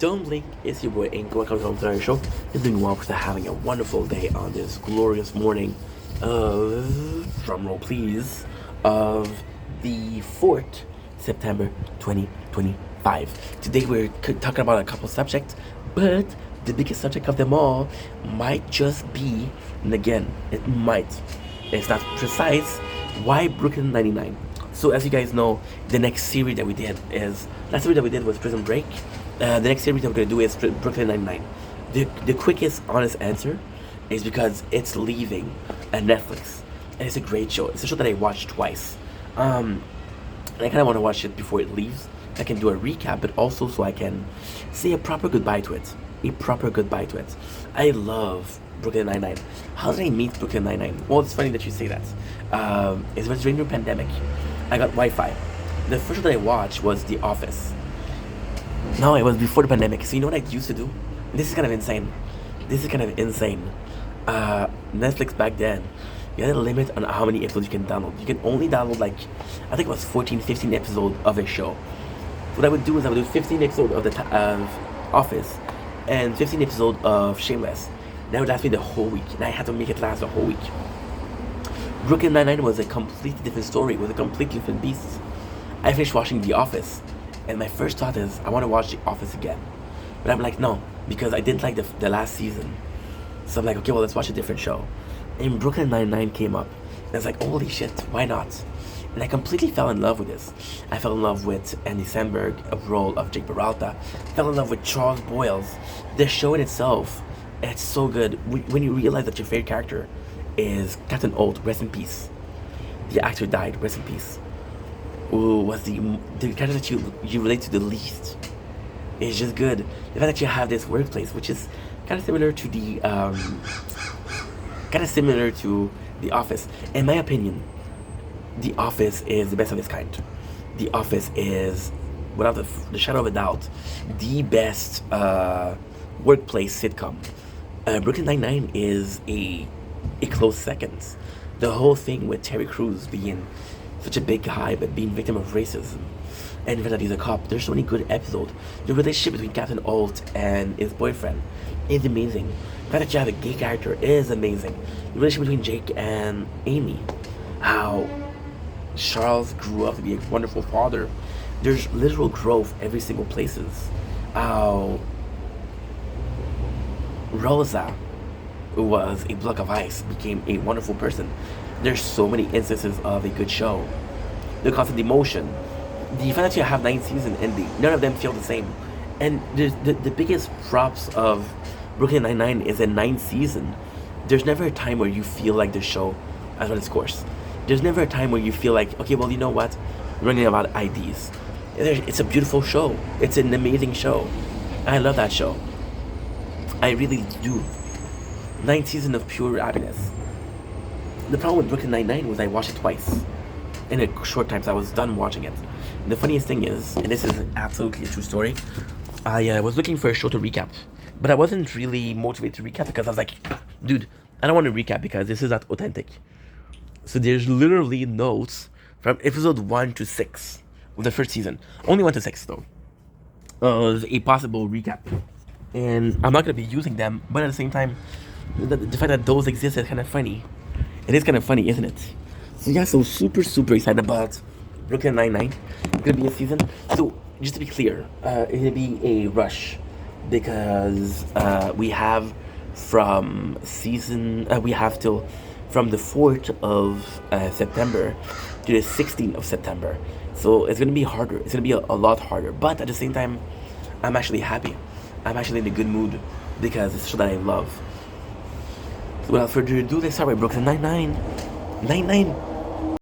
Don't blink, it's your boy Ink. Welcome to our show. You're doing well because having a wonderful day on this glorious morning of, drumroll please, of the 4th September 2025. Today we're talking about a couple subjects, but the biggest subject of them all might just be, and again, it might, it's not precise, why Brooklyn 99? So as you guys know, the next series that we did is, last series that we did was Prison Break. The next series that we're going to do is Brooklyn Nine-Nine. The quickest, honest answer is because it's leaving Netflix. And it's a great show. It's a show that I watched twice. And I kind of want to watch it before it leaves. I can do a recap, but also so I can say a proper goodbye to it. I love Brooklyn Nine-Nine. How did I meet Brooklyn Nine-Nine? Well, it's funny that you say that. It was during the pandemic. I got Wi-Fi. The first show that I watched was The Office. No, it was before the pandemic. So you know what I used to do? This is kind of insane. Netflix back then, you had a limit on how many episodes you can download. You can only download like, I think it was 14, 15 episodes of a show. What I would do is I would do 15 episodes of of Office and 15 episodes of Shameless. That would last me the whole week. And I had to make it last the whole week. Brooklyn Nine-Nine was a completely different story, was a completely different beast. I finished watching The Office. And my first thought is, I want to watch The Office again. But I'm like, no, because I didn't like the last season. So I'm like, okay, well, let's watch a different show. And Brooklyn Nine-Nine came up. And I was like, holy shit, why not? And I completely fell in love with this. I fell in love with Andy Samberg, a role of Jake Peralta. Fell in love with Charles Boyles. The show in itself, it's so good. When you realize that your favorite character is Captain Holt, rest in peace. The actor died, rest in peace. Who was the character that you relate to the least. It's just good. The fact that you have this workplace, which is kind of similar to the Office. In my opinion, The Office is the best of its kind. The Office is, without the shadow of a doubt, the best workplace sitcom. Brooklyn Nine-Nine is a close second. The whole thing with Terry Crews being such a big guy, but being victim of racism, and the fact that he's a cop. There's so many good episodes. The relationship between Captain Holt and his boyfriend is amazing. The fact that you have a gay character is amazing. The relationship between Jake and Amy, how Charles grew up to be a wonderful father. There's literal growth every single places. How Rosa, who was a block of ice, became a wonderful person. There's so many instances of a good show. The constant emotion. The fact that you have 9 seasons and none of them feel the same. And the biggest props of Brooklyn Nine-Nine is a 9th season. There's never a time where you feel like the show has run its course. There's never a time where you feel like, okay, well, you know what? We're running out of ideas. It's a beautiful show. It's an amazing show. I love that show. I really do. 9th season of pure happiness. The problem with Brooklyn Nine-Nine was I watched it twice in a short time, so I was done watching it. And the funniest thing is, and this is absolutely a true story, I was looking for a show to recap, but I wasn't really motivated to recap because I was like, dude, I don't want to recap because this is not authentic. So there's literally notes from episode 1 to 6 of the first season. Only 1 to 6 though. Of a possible recap. And I'm not going to be using them, but at the same time, the fact that those exist is kind of funny. It is kind of funny, isn't it? So yeah, so super excited about Brooklyn Nine-Nine. It's gonna be a season. So just to be clear, it's gonna be a rush because we have from the 4th of September to the 16th of September. So it's gonna be harder. It's gonna be a lot harder. But at the same time, I'm actually happy. I'm actually in a good mood because it's a show that I love. So without further ado, let's start with Brooklyn Nine-Nine. Nine-Nine